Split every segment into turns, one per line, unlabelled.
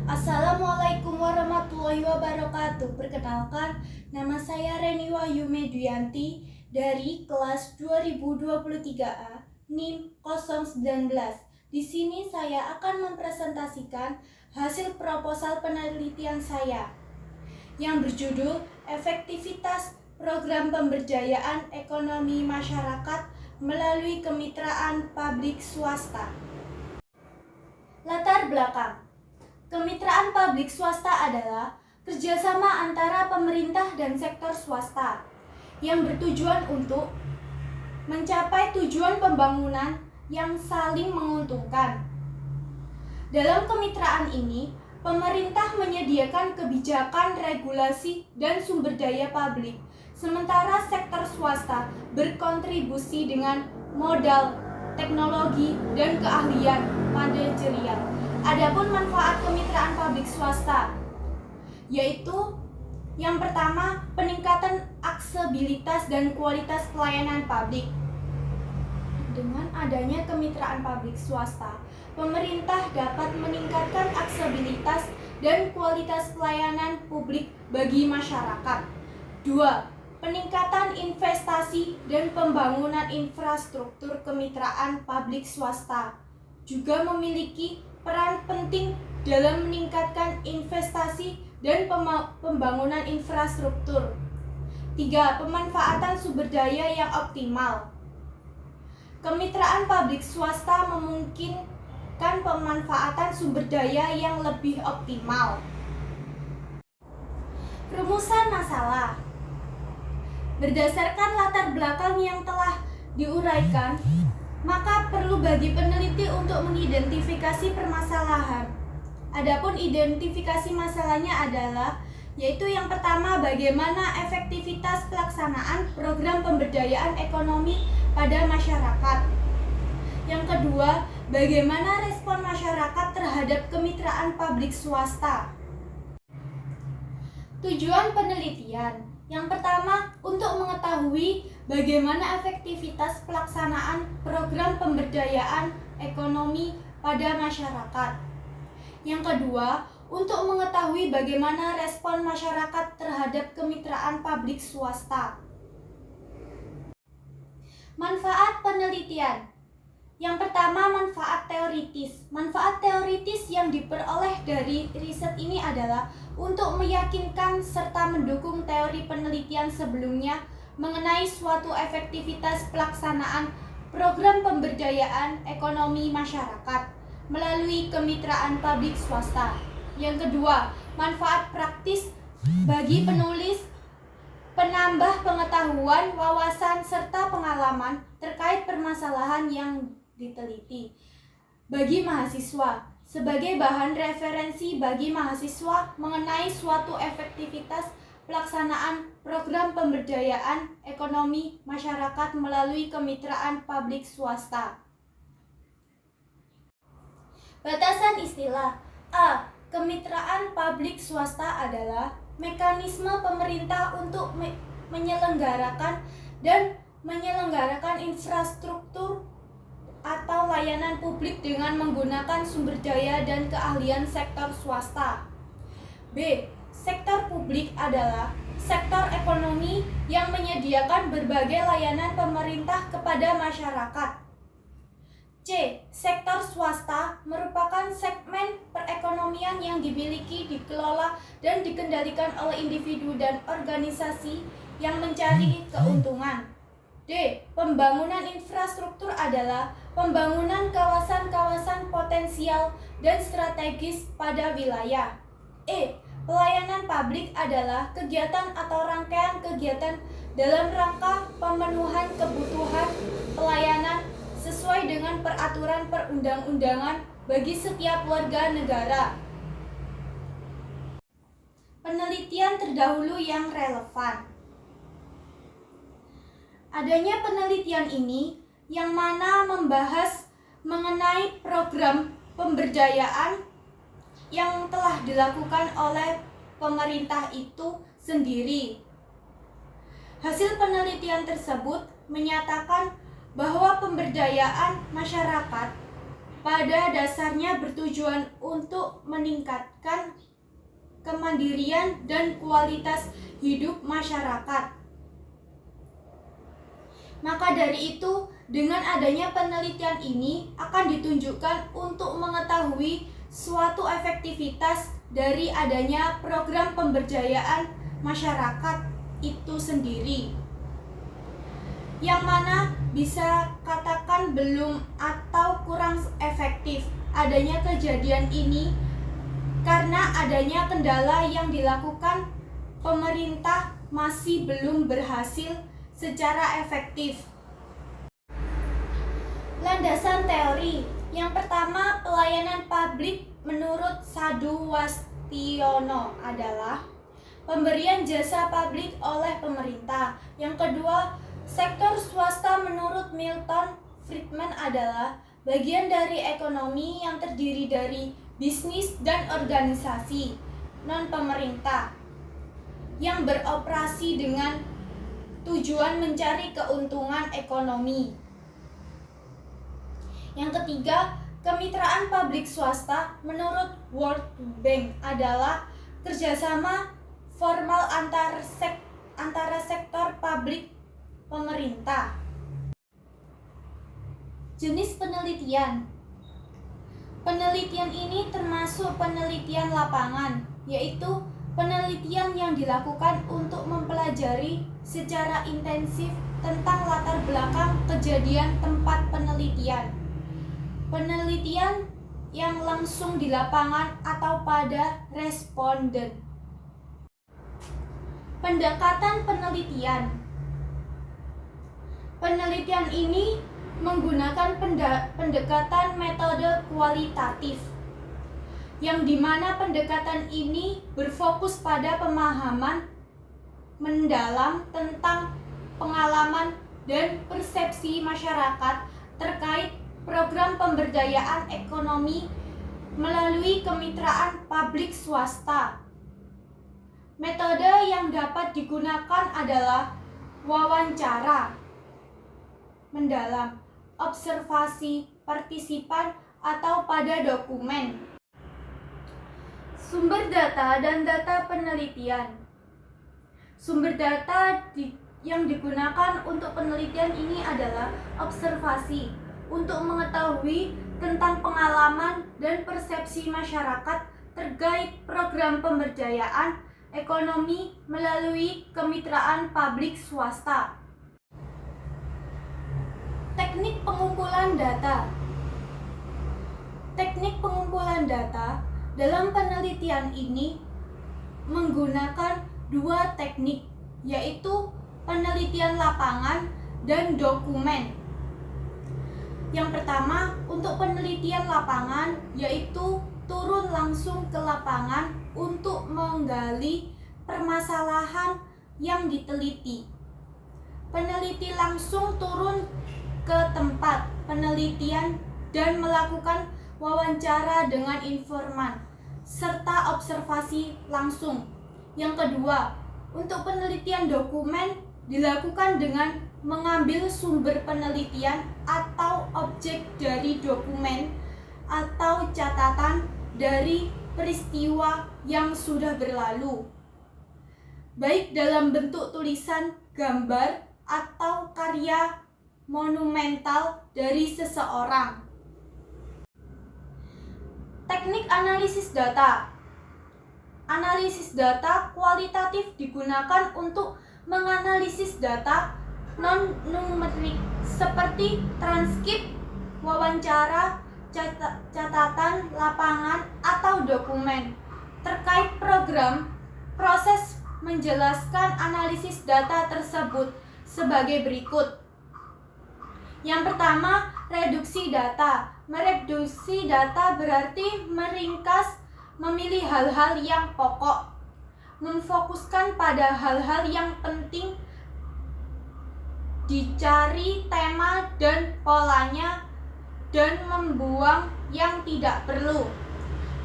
Assalamualaikum warahmatullahi wabarakatuh. Perkenalkan, nama saya Reni Wahyu Medianti dari kelas 2023A NIM 019. Di sini saya akan mempresentasikan hasil proposal penelitian saya yang berjudul Efektivitas Program Pemberdayaan Ekonomi Masyarakat melalui Kemitraan Publik Swasta. Latar belakang. Kemitraan publik swasta adalah kerjasama antara pemerintah dan sektor swasta yang bertujuan untuk mencapai tujuan pembangunan yang saling menguntungkan. Dalam kemitraan ini, pemerintah menyediakan kebijakan, regulasi, dan sumber daya publik, sementara sektor swasta berkontribusi dengan modal, teknologi, dan keahlian manajerial. Adapun manfaat kemitraan publik swasta yaitu yang pertama, peningkatan aksesibilitas dan kualitas pelayanan publik. Dengan adanya kemitraan publik swasta, pemerintah dapat meningkatkan aksesibilitas dan kualitas pelayanan publik bagi masyarakat. 2. Peningkatan investasi dan pembangunan infrastruktur kemitraan publik swasta juga memiliki peran penting dalam meningkatkan investasi dan pembangunan infrastruktur. 3. Pemanfaatan sumber daya yang optimal. Kemitraan publik swasta memungkinkan pemanfaatan sumber daya yang lebih optimal. Rumusan masalah. Berdasarkan latar belakang yang telah diuraikan, maka perlu bagi peneliti untuk mengidentifikasi permasalahan. Adapun identifikasi masalahnya adalah yaitu yang pertama, bagaimana efektivitas pelaksanaan program pemberdayaan ekonomi pada masyarakat. Yang kedua, bagaimana respon masyarakat terhadap kemitraan publik swasta. Tujuan penelitian. Yang pertama, untuk mengetahui bagaimana efektivitas pelaksanaan program pemberdayaan ekonomi pada masyarakat. Yang kedua, untuk mengetahui bagaimana respon masyarakat terhadap kemitraan publik swasta. Manfaat penelitian. Yang pertama, manfaat teoritis. Manfaat teoritis yang diperoleh dari riset ini adalah untuk meyakinkan serta mendukung teori penelitian sebelumnya mengenai suatu efektivitas pelaksanaan program pemberdayaan ekonomi masyarakat melalui kemitraan publik swasta. Yang kedua, manfaat praktis bagi penulis, penambah pengetahuan, wawasan, serta pengalaman terkait permasalahan yang diteliti. Bagi mahasiswa, sebagai bahan referensi bagi mahasiswa mengenai suatu efektivitas pelaksanaan program pemberdayaan ekonomi masyarakat melalui kemitraan publik swasta. Batasan istilah. A. Kemitraan publik swasta adalah mekanisme pemerintah untuk menyelenggarakan infrastruktur atau layanan publik dengan menggunakan sumber daya dan keahlian sektor swasta. B. Sektor publik adalah sektor ekonomi yang menyediakan berbagai layanan pemerintah kepada masyarakat. C. Sektor swasta merupakan segmen perekonomian yang dimiliki, dikelola, dan dikendalikan oleh individu dan organisasi yang mencari keuntungan. D. Pembangunan infrastruktur adalah pembangunan kawasan-kawasan potensial dan strategis pada wilayah. E. Pelayanan publik adalah kegiatan atau rangkaian kegiatan dalam rangka pemenuhan kebutuhan pelayanan sesuai dengan peraturan perundang-undangan bagi setiap warga negara. Penelitian terdahulu yang relevan. Adanya penelitian ini yang mana membahas mengenai program pemberdayaan yang telah dilakukan oleh pemerintah itu sendiri. Hasil penelitian tersebut menyatakan bahwa pemberdayaan masyarakat pada dasarnya bertujuan untuk meningkatkan kemandirian dan kualitas hidup masyarakat. Maka dari itu, dengan adanya penelitian ini akan ditunjukkan untuk mengetahui suatu efektivitas dari adanya program pemberdayaan masyarakat itu sendiri, yang mana bisa katakan belum atau kurang efektif adanya kejadian ini karena adanya kendala yang dilakukan pemerintah masih belum berhasil secara efektif. Landasan teori yang pertama, pelayanan publik menurut Sadu Wastiono adalah pemberian jasa publik oleh pemerintah. Yang kedua, sektor swasta menurut Milton Friedman adalah bagian dari ekonomi yang terdiri dari bisnis dan organisasi non-pemerintah yang beroperasi dengan tujuan mencari keuntungan ekonomi. Yang ketiga, kemitraan publik swasta menurut World Bank adalah kerjasama formal antara sektor publik pemerintah. Jenis penelitian. Penelitian ini termasuk penelitian lapangan, yaitu penelitian yang dilakukan untuk mempelajari secara intensif tentang latar belakang kejadian tempat penelitian. Penelitian yang langsung di lapangan atau pada responden. Pendekatan penelitian. Penelitian ini menggunakan pendekatan metode kualitatif, yang dimana pendekatan ini berfokus pada pemahaman mendalam tentang pengalaman dan persepsi masyarakat terkait program pemberdayaan ekonomi melalui kemitraan publik swasta. Metode yang dapat digunakan adalah wawancara mendalam, observasi partisipan, atau pada dokumen. Sumber data dan data penelitian. Sumber data yang digunakan untuk penelitian ini adalah observasi untuk mengetahui tentang pengalaman dan persepsi masyarakat terkait program pemberdayaan ekonomi melalui kemitraan publik swasta. Teknik pengumpulan data. Teknik pengumpulan data dalam penelitian ini menggunakan dua teknik, yaitu penelitian lapangan dan dokumen. Yang pertama, untuk penelitian lapangan, yaitu turun langsung ke lapangan untuk menggali permasalahan yang diteliti. Peneliti langsung turun ke tempat penelitian dan melakukan wawancara dengan informan serta observasi langsung. Yang kedua, untuk penelitian dokumen dilakukan dengan mengambil sumber penelitian atau objek dari dokumen atau catatan dari peristiwa yang sudah berlalu, baik dalam bentuk tulisan, gambar, atau karya monumental dari seseorang. Teknik analisis data. Analisis data kualitatif digunakan untuk menganalisis data non-numerik seperti transkrip, wawancara, catatan lapangan, atau dokumen terkait program. Proses menjelaskan analisis data tersebut sebagai berikut. Yang pertama, reduksi data. Mereduksi data berarti meringkas, memilih hal-hal yang pokok, memfokuskan pada hal-hal yang penting, dicari tema dan polanya, dan membuang yang tidak perlu.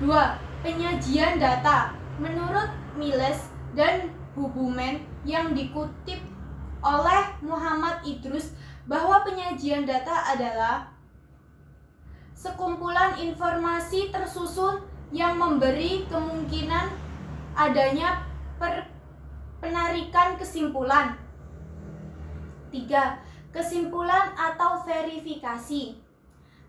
2. Penyajian data. Menurut Miles dan Hubumen yang dikutip oleh Muhammad Idrus bahwa penyajian data adalah sekumpulan informasi tersusun yang memberi kemungkinan adanya penarikan kesimpulan. 3. Kesimpulan atau verifikasi.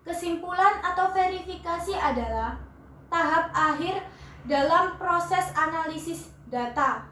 Kesimpulan atau verifikasi adalah tahap akhir dalam proses analisis data.